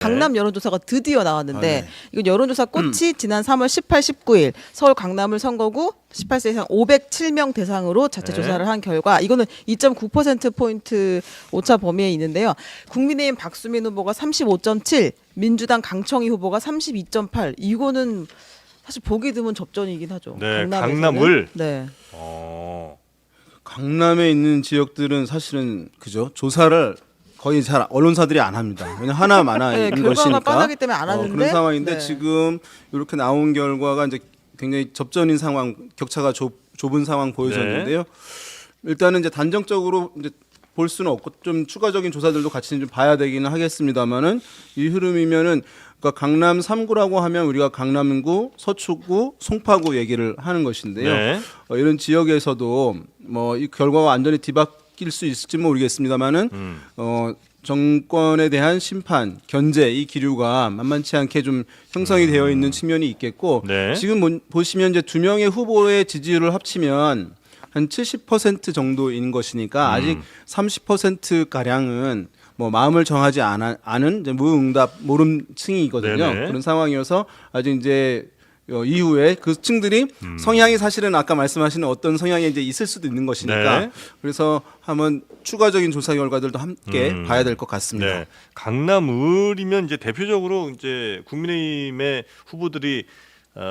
강남 여론조사가 드디어 나왔는데 네. 이건 여론조사 꽃이 지난 3월 18, 19일 서울 강남을 선거구 18세 이상 507명 대상으로 자체 네. 조사를 한 결과 이거는 2.9%포인트 오차 범위에 있는데요. 국민의힘 박수민 후보가 35.7, 민주당 강청희 후보가 32.8. 이거는 사실 보기 드문 접전이긴 하죠. 네, 강남에서는. 강남을. 네. 강남에 있는 지역들은 사실은 그죠 조사를 거의 잘 언론사들이 안 합니다. 왜냐 하나 많아 네, 있는 결과가 것이니까. 뻔하기 때문에 안 하는데. 그런 상황인데 네. 지금 이렇게 나온 결과가 이제 굉장히 접전인 상황, 격차가 좁은 상황 보여졌는데요. 일단은 이제 단정적으로 이제 볼 수는 없고 좀 추가적인 조사들도 같이 좀 봐야 되기는 하겠습니다만은 이 흐름이면은 그러니까 강남 3구라고 하면 우리가 강남구, 서초구, 송파구 얘기를 하는 것인데요. 네. 이런 지역에서도 뭐 이 결과가 완전히 뒤바뀔 수 있을지 모르겠습니다만은 정권에 대한 심판, 견제 이 기류가 만만치 않게 좀 형성이 되어 있는 측면이 있겠고 네. 지금 보시면 이제 두 명의 후보의 지지율을 합치면 한 70% 정도인 것이니까 아직 30% 가량은 뭐 마음을 정하지 않은 이제 무응답 모름층이거든요. 네네. 그런 상황이어서 아직 이제 이후에 그 층들이 성향이 사실은 아까 말씀하시는 어떤 성향이 이제 있을 수도 있는 것이니까 네. 그래서 한번 추가적인 조사 결과들도 함께 봐야 될 것 같습니다. 네. 강남을이면 이제 대표적으로 이제 국민의힘의 후보들이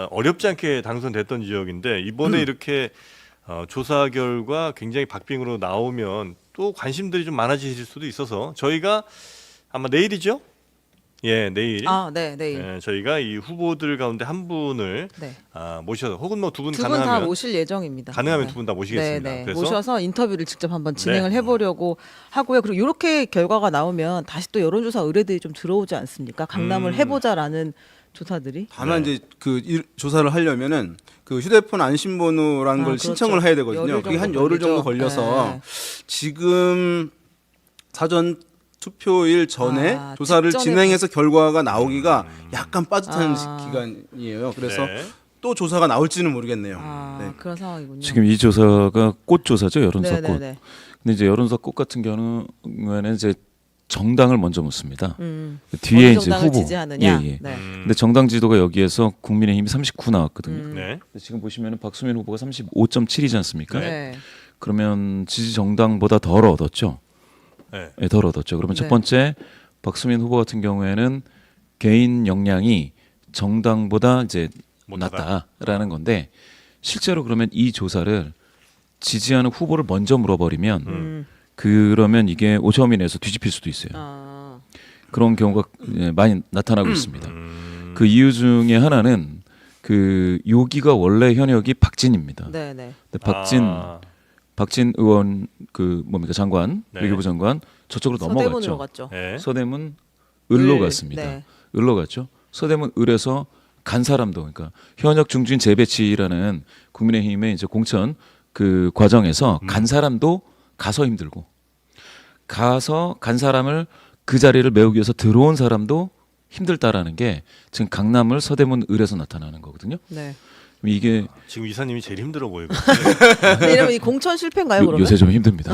어렵지 않게 당선됐던 지역인데 이번에 이렇게 조사 결과 굉장히 박빙으로 나오면 또 관심들이 좀 많아지실 수도 있어서 저희가 아마 내일이죠? 예, 내일. 아, 네, 내일. 예, 저희가 이 후보들 가운데 한 분을 네. 모셔서 혹은 뭐 두 분 두 분 다 가능하면 모실 예정입니다. 가능하면 네. 두 분 다 모시겠습니다. 네, 네. 그래서 모셔서 인터뷰를 직접 한번 네. 진행을 해보려고 하고요. 그리고 이렇게 결과가 나오면 다시 또 여론조사 의뢰들이 좀 들어오지 않습니까? 강남을 해보자라는 조사들이. 다만 네. 이제 그 조사를 하려면은 그 휴대폰 안심번호라는 걸 그렇죠. 신청을 해야 되거든요. 열흘 그게 한 정도 열흘 정도 걸리죠. 걸려서 네. 지금 사전 투표일 전에 아, 조사를 직전에 진행해서 결과가 나오기가 약간 빠듯한 아. 기간이에요. 그래서 네. 또 조사가 나올지는 모르겠네요. 아, 네. 그런 상황이군요. 지금 이 조사가 꽃 조사죠, 여론조사 네, 꽃. 네, 네. 근데 이제 여론조사 꽃 같은 경우에는 이제 정당을 먼저 묻습니다. 뒤에 어느 이제 정당을 후보. 지지하느냐. 예, 예. 네. 근데 정당 지도가 여기에서 국민의힘이 39 나왔거든요. 네. 근데 지금 보시면은 박수민 후보가 35.7이지 않습니까? 네. 그러면 지지 정당보다 덜 얻었죠. 네. 네, 덜 얻었죠. 그러면 네. 첫 번째 박수민 후보 같은 경우에는 개인 역량이 정당보다 이제 못하다. 낮다라는 건데 실제로 그러면 이 조사를 지지하는 후보를 먼저 물어버리면 그러면 이게 오차범위 내에서 뒤집힐 수도 있어요. 아, 그런 경우가 많이 나타나고 있습니다. 그 이유 중에 하나는 그 여기가 원래 현역이 박진입니다. 네, 네. 근데 박진 의원 그 뭡니까 장관 네. 외교부 장관 저쪽으로 서대문으로 넘어갔죠. 갔죠. 네. 서대문 을로 을, 갔습니다. 네. 을로 갔죠. 서대문 을에서 간 사람도 그러니까 현역 중진 재배치라는 국민의힘의 이제 공천 그 과정에서 간 사람도 가서 힘들고 가서 간 사람을 그 자리를 메우기 위해서 들어온 사람도 힘들다라는 게 지금 강남을 서대문 을에서 나타나는 거거든요. 네. 이게 지금 이사님이 제일 힘들어 보이고. 근데 이러면 이 공천 실패인가요, 그러면? 요새 좀 힘듭니다.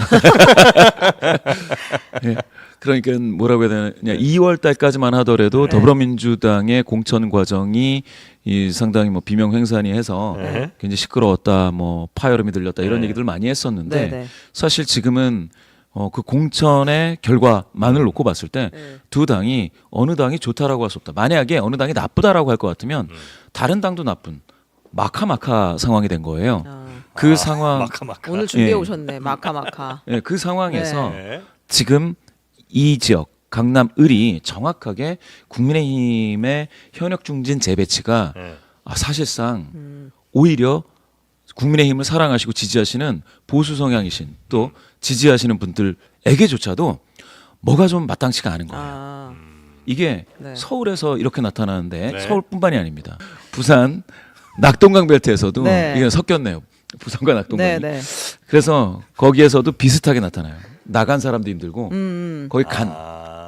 예. 그러니까 뭐라고 해야 되냐 2월 달까지만 하더라도 네. 더불어민주당의 공천 과정이 이 상당히 뭐 비명횡산이 해서 네. 굉장히 시끄러웠다, 뭐 파열음이 들렸다 이런 네. 얘기들 많이 했었는데 네, 네. 사실 지금은 그 공천의 결과만을 놓고 봤을 때 두 당이 어느 당이 좋다라고 할 수 없다. 만약에 어느 당이 나쁘다라고 할 것 같으면 다른 당도 나쁜 마카마카 상황이 된 거예요. 아, 그 상황 마카마카. 오늘 준비해 예. 오셨네. 마카마카. 예, 그 상황에서 네. 지금 이 지역 강남 을이 정확하게 국민의힘의 현역 중진 재배치가 네. 사실상 오히려 국민의힘을 사랑하시고 지지하시는 보수 성향이신 또 지지하시는 분들에게조차도 뭐가 좀 마땅치가 않은 거예요. 아, 이게 네. 서울에서 이렇게 나타나는데 네. 서울뿐만이 아닙니다. 부산 낙동강 벨트에서도 네. 이게 섞였네요. 부산과 낙동강이. 네, 네. 그래서 거기에서도 비슷하게 나타나요. 나간 사람도 힘들고 거기 간.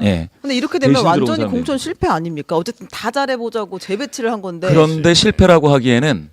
예. 근데 이렇게 되면 대신 들어온 완전히 사람들이. 공천 실패 아닙니까? 어쨌든 다 잘해보자고 재배치를 한 건데. 그런데 실패라고 하기에는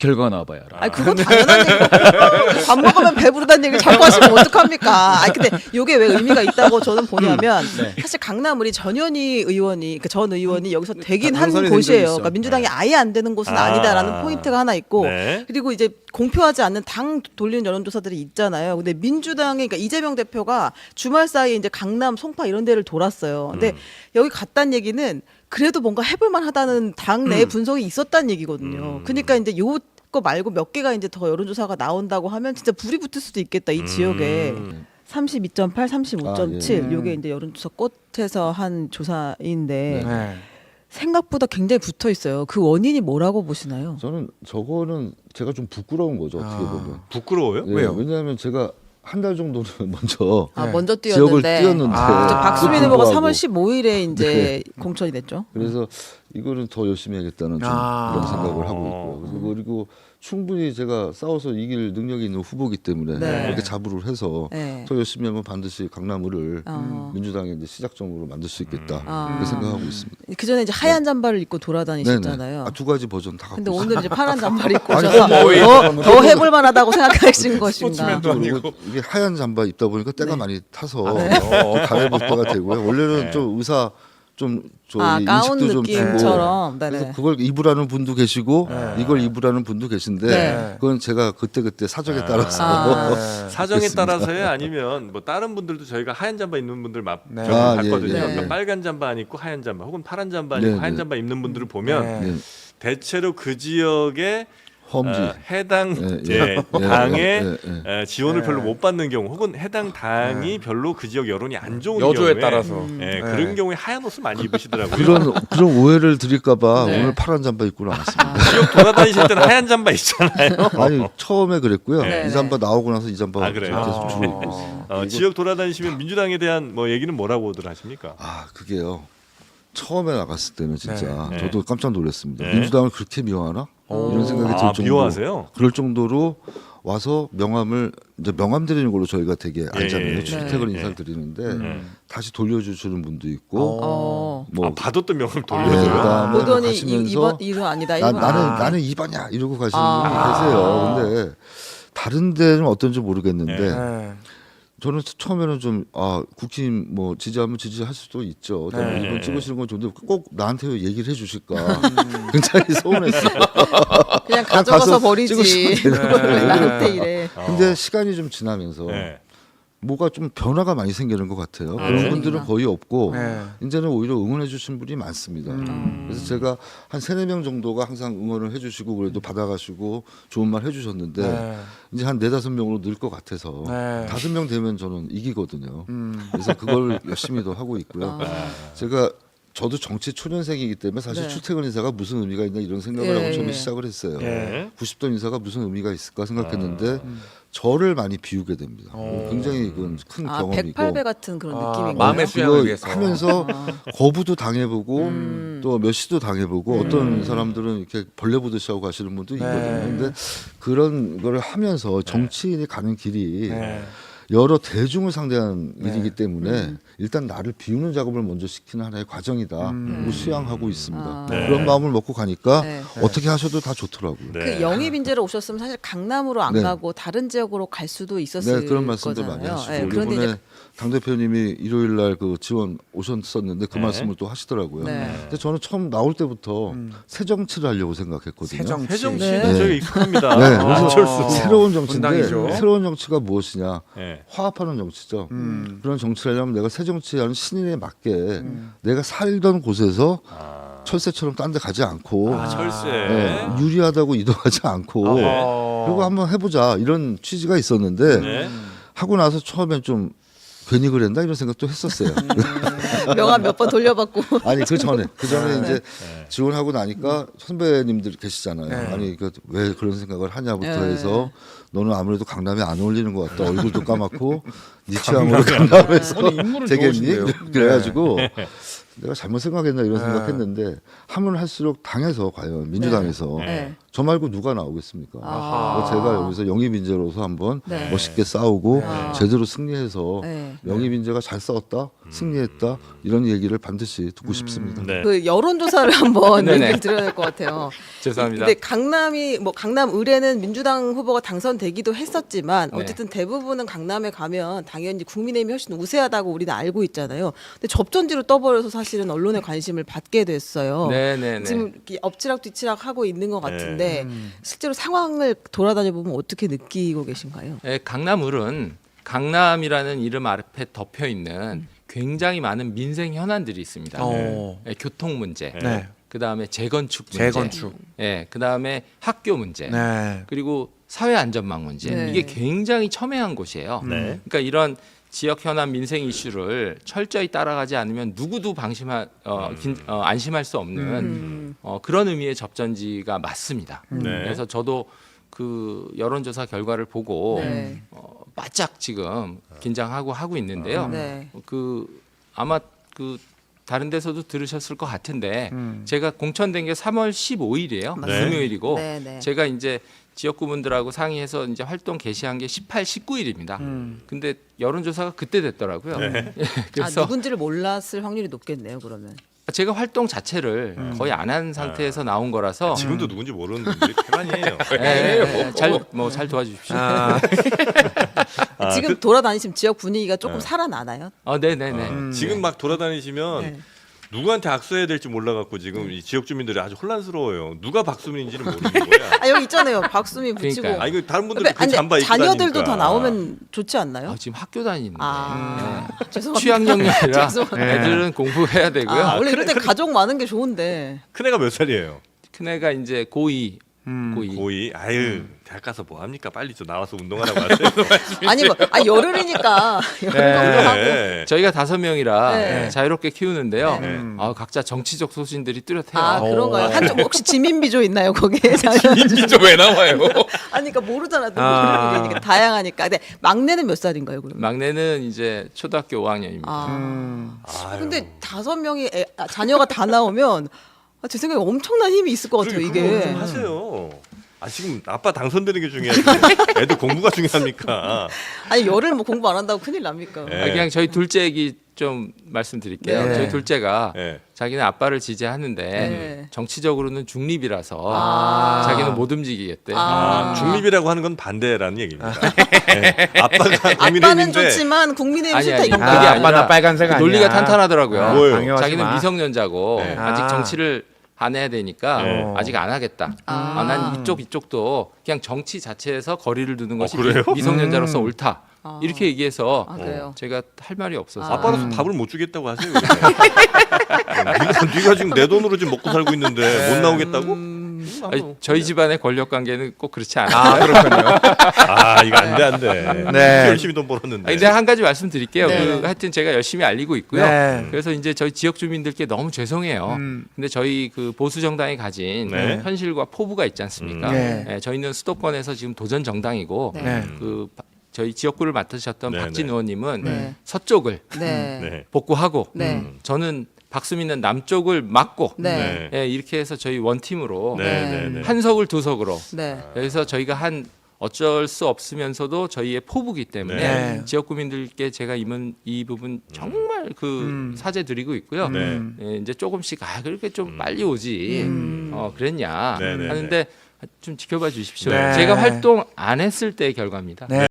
결과가 나와봐야 알아. 아니 그건 당연한 얘기고 밥 먹으면 배부르다는 얘기를 자꾸 하시면 어떡합니까? 아니 근데 이게 왜 의미가 있다고 저는 보냐면 사실 강남 우리 전현희 의원이 그 전 의원이 여기서 되긴 한 당선이 된 적이 곳이에요. 있어. 그러니까 민주당이 아예 안 되는 곳은 아니다라는 포인트가 하나 있고 네. 그리고 이제 공표하지 않는 당 돌리는 여론조사들이 있잖아요. 근데 민주당의 그러니까 이재명 대표가 주말 사이에 이제 강남, 송파 이런 데를 돌았어요. 근데 여기 갔다는 얘기는 그래도 뭔가 해볼만하다는 당 내 분석이 있었다는 얘기거든요. 그러니까 이제 요거 말고 몇 개가 이제 더 여론조사가 나온다고 하면 진짜 불이 붙을 수도 있겠다 이 지역에. 32.8, 35.7 요게 이제 여론조사 꽃에서 한 조사인데 네. 생각보다 굉장히 붙어 있어요. 그 원인이 뭐라고 보시나요? 저는 저거는 제가 좀 부끄러운 거죠 어떻게 보면. 부끄러워요? 네, 왜요? 왜냐하면 제가 한 달 정도는 먼저 아 네. 먼저 지역을 뛰었는데 뛰었는데 저 박수민 후보가 불구하고 3월 15일에 이제 공천이 됐죠. 그래서 이거는 더 열심히 해야겠다는 좀 아. 그런 생각을 하고 있고요. 그리고 충분히 제가 싸워서 이길 능력이 있는 후보이기 때문에 네. 이렇게 자부를 해서 네. 더 열심히 하면 반드시 강남을 어. 민주당의 이제 시작점으로 만들 수 있겠다 아. 이렇게 생각하고 있습니다. 그 전에 이제 하얀 잠바를 입고 돌아다니셨잖아요. 네네. 아, 두 가지 버전 다 갖고 근데 있어요. 오늘 이제 파란 잠바를 입고 아니, 오셔서 거의 더 해볼 만하다고 생각하신 것인가? 그리고 이게 하얀 잠바 입다 보니까 때가 네. 많이 타서 가려볼 때가 되고요. 원래는 좀 의사 좀 저희 가운 인식도 좀 느낌처럼. 주고 네네. 그래서 그걸 입으라는 분도 계시고 이걸 입으라는 분도 계신데 네. 그건 제가 그때 사정에 따라서 아. 사정에 그렇습니다. 따라서요, 아니면 뭐 다른 분들도 저희가 하얀 잠바 입는 분들 네. 저는 아, 봤거든요. 예, 예, 그러니까 예. 빨간 잠바 안 입고 하얀 잠바, 혹은 파란 잠바 안 입고 네, 하얀 네. 잠바 입는 분들을 보면 네. 네. 대체로 그 지역에 험지 해당 예, 당의 예. 지원을 네. 별로 못 받는 경우, 혹은 해당 당이 별로 그 지역 여론이 안 좋은 여조에 경우에 따라서 예, 네. 그런 경우에 하얀 옷을 많이 입으시더라고요. 그런 오해를 드릴까봐 네. 오늘 파란 잠바 입고 나왔습니다. 지역 돌아다니실 때는 하얀 잠바 있잖아요. 아니 처음에 그랬고요. 네. 이 잠바 나오고 나서 이 잠바 아, 그래요? 계속 주로 입고 있습니다. 지역 돌아다니시면 민주당에 대한 뭐 얘기는 뭐라고들 하십니까? 아 그게요. 처음에 나갔을 때는 진짜 네. 저도 깜짝 놀랐습니다. 네. 민주당을 그렇게 미워하나? 이런 생각이 들 정도로 미워하세요? 그럴 정도로 와서 명함을 이제 명함 드리는 걸로 저희가 되게 알잖아요. 예. 출퇴근 네. 인사를 드리는데 다시 돌려주시는 분도 있고 어. 뭐 받았던 명함을 네, 돌려줘요. 그다음에 보더니 가시면서 이번 일은 아니다. 나, 일본 나는 2번이야 이러고 가시는 분이 계세요. 근데 다른 데는 어떤지 모르겠는데 네. 저는 처음에는 좀 국힘 뭐 지지하면 지지할 수도 있죠. 네. 이번 찍으시는 건 좋은데 꼭 나한테 얘기를 해주실까 굉장히 서운했어요. 그냥 가서 가져가서 버리지. 찍으시면 되는데. 왜 나한테 이래. 근데 시간이 좀 지나면서 네. 뭐가 좀 변화가 많이 생기는 것 같아요. 그런 그러니까. 분들은 거의 없고 네. 이제는 오히려 응원해 주신 분이 많습니다. 그래서 제가 한 3-4명 정도가 항상 응원을 해 주시고 그래도 받아가시고 좋은 말 해주셨는데 네. 이제 한 4-5명으로 늘 것 같아서 네. 5명 되면 저는 이기거든요. 그래서 그걸 열심히도 하고 있고요. 제가 저도 정치 초년생이기 때문에 사실 네. 출퇴근 인사가 무슨 의미가 있나 이런 생각을 예, 하고 처음에 예. 시작을 했어요. 네. 90도 인사가 무슨 의미가 있을까 생각했는데 저를 많이 비우게 됩니다. 굉장히 그건 큰 경험이고 108배 같은 그런 느낌인 마음의 거예요. 수양을 그거 위해서 하면서 거부도 당해보고 또 몇 시도 당해보고 어떤 사람들은 이렇게 벌레 보듯이 하고 가시는 분도 있거든요. 근데 그런 거를 하면서 정치인이 가는 길이 네. 여러 대중을 상대한 일이기 때문에 일단 나를 비우는 작업을 먼저 시키는 하나의 과정이다. 그리고 수양하고 있습니다. 네. 그런 마음을 먹고 가니까 네. 어떻게 하셔도 다 좋더라고요. 네. 그 영입 인재로 오셨으면 사실 강남으로 안 네. 가고 다른 지역으로 갈 수도 있었을 네, 그런 말씀들 많이 거잖아요. 하시고 네, 그런데 이번에 이제 당 대표님이 일요일 날 그 지원 오셨었는데 그 네. 말씀을 또 하시더라고요. 네. 근데 저는 처음 나올 때부터 새 정치를 하려고 생각했거든요. 새정치. 새정치는 네. 저희가 익숙합니다. 네, 그래서 안철수. 새로운 정치인데 분당이죠. 새로운 정치가 무엇이냐? 네. 화합하는 정치죠. 그런 정치를 하려면 내가 새 정치하는 신인에 맞게 내가 살던 곳에서 철새처럼 딴 데 가지 않고 철새. 네, 유리하다고 이동하지 않고 그리고 한번 해보자 이런 취지가 있었는데 네. 하고 나서 처음엔 좀 괜히 그랬나 이런 생각도 했었어요. 명함 몇 번 돌려받고 아니 그 전에 이제 지원하고 나니까 선배님들 계시잖아요. 네. 아니 왜 그런 생각을 하냐부터 네. 해서 너는 아무래도 강남에 안 어울리는 것 같다. 얼굴도 까맣고 네 취향으로 강남에서 아니, 인물은 되겠니? 좋으신데요. 그래가지고 내가 잘못 생각했나 이런 생각했는데 하면 할수록 당에서 과연 민주당에서 네. 저 말고 누가 나오겠습니까? 아하. 제가 여기서 영입인재로서 한번 네. 멋있게 싸우고 아. 제대로 승리해서 네. 영입인재가 잘 싸웠다, 승리했다 이런 얘기를 반드시 듣고 싶습니다. 네. 그 여론조사를 한번 네네. 얘기를 드려야 될 것 같아요. 죄송합니다. 근데 강남 의뢰는 민주당 후보가 당선되기도 했었지만 네. 어쨌든 대부분은 강남에 가면 당연히 국민의힘이 훨씬 우세하다고 우리는 알고 있잖아요. 근데 접전지로 떠버려서 사실은 언론의 관심을 받게 됐어요. 네네네. 지금 이렇게 엎치락 뒤치락 하고 있는 것 같은데 네. 실제로 상황을 돌아다녀 보면 어떻게 느끼고 계신가요? 강남을은 강남이라는 이름 앞에 덮여 있는 굉장히 많은 민생 현안들이 있습니다. 교통 문제, 네. 그 다음에 재건축 문제, 재건축. 그 다음에 학교 문제, 네. 그리고 사회 안전망 문제. 네. 이게 굉장히 첨예한 곳이에요. 네. 그러니까 이런 지역 현안 민생 이슈를 철저히 따라가지 않으면 누구도 안심할 수 없는 그런 의미의 접전지가 맞습니다. 네. 그래서 저도 그 여론조사 결과를 보고 네. 바짝 지금 긴장하고 하고 있는데요. 네. 그 아마 그 다른 데서도 들으셨을 것 같은데 제가 공천된 게 3월 15일이에요. 네. 금요일이고 네, 네. 제가 이제 지역구분들하고 상의해서 이제 활동 개시한 게 18, 19일입니다. 근데 여론조사가 그때 됐더라고요. 그래서 누군지를 몰랐을 확률이 높겠네요. 그러면. 제가 활동 자체를 거의 안 한 상태에서 나온 거라서 지금도 누군지 모르는 분들이 태반이에요. 잘 도와주십시오. 지금 돌아다니시면 지역 분위기가 조금 살아나나요? 네네네. 지금 막 돌아다니시면 네. 누구한테 악수해야 될지 몰라갖고 지금 이 지역 주민들이 아주 혼란스러워요. 누가 박수민인지는 모르는 거야. 아 여기 있잖아요. 박수미 붙이고. 그러니까요. 아 이거 다른 분들도 그 아니, 잠바 입고 자녀들도 다니니까. 다 나오면 좋지 않나요? 지금 학교 다니는데 죄송합니다. 취향역이 아니라 죄송합니다. 애들은 공부해야 되고요. 원래 이럴 때 가족 많은 게 좋은데. 큰애가 몇 살이에요? 큰애가 이제 고2. 고2. 고이. 아유 대학 가서 뭐 합니까? 빨리 좀 나와서 운동하라고 하세요. 아니 뭐 열흘이니까 열흘 하고. 네. 저희가 5명이라 네. 자유롭게 키우는데요. 네. 각자 정치적 소신들이 뚜렷해요. 아 그런가요? 한쪽 혹시 지민비조 있나요 거기에? 민조 왜 나와요? 아니 그러니까 모르잖아. 모르니까 다양하니까. 근데 막내는 몇 살인가요 그러면? 막내는 이제 초등학교 5학년입니다. 아유. 근데 5명이 자녀가 다 나오면 제 생각에 엄청난 힘이 있을 것 같아요 그거 이게. 좀 하세요. 지금 아빠 당선되는 게 중요하지. 애들 공부가 중요합니까? 아니 열흘 뭐 공부 안 한다고 큰일 납니까? 네. 그냥 저희 둘째 얘기 좀 말씀드릴게요. 네. 저희 둘째가 네. 자기는 아빠를 지지하는데 네. 정치적으로는 중립이라서 자기는 못 움직이겠대. 중립이라고 하는 건 반대라는 얘기입니다. 네. 아빠가 아빠는 국민의힘인데 좋지만 국민의힘 아니, 싫다 아니, 이건 그게 거야. 아니라 아빠나 빨간색 아니야. 논리가 탄탄하더라고요. 뭐예요? 강요하지 자기는 마. 미성년자고 네. 아직 정치를 안 해야 되니까 네. 아직 안 하겠다. 난 이쪽도 그냥 정치 자체에서 거리를 두는 것이 그래요? 미성년자로서 옳다. 이렇게 얘기해서 그래요? 제가 할 말이 없어서 아빠로서 밥을 못 주겠다고 하세요. 네가 지금 내 돈으로 지금 먹고 살고 있는데 못 나오겠다고? 아니, 저희 집안의 권력 관계는 꼭 그렇지 않아요. 그렇군요. 이거 안 돼. 네. 열심히 돈 벌었는데. 근데 한 가지 말씀드릴게요. 네. 하여튼 제가 열심히 알리고 있고요. 네. 그래서 이제 저희 지역 주민들께 너무 죄송해요. 근데 저희 그 보수 정당이 가진 네. 현실과 포부가 있지 않습니까? 네. 저희는 수도권에서 지금 도전 정당이고 네. 저희 지역구를 맡으셨던 네, 박진 네. 의원님은 네. 서쪽을 네. 네. 복구하고 네. 저는 박수민은 남쪽을 막고 네. 이렇게 해서 저희 원팀으로 네. 한 석을 두 석으로 네. 여기서 저희가 한 어쩔 수 없으면서도 저희의 포부기 때문에 네. 지역 구민들께 제가 이 부분 정말 사죄 드리고 있고요. 네. 이제 조금씩 그렇게 좀 빨리 오지 그랬냐 네, 네, 하는데 좀 지켜봐 주십시오. 네. 제가 활동 안 했을 때의 결과입니다. 네.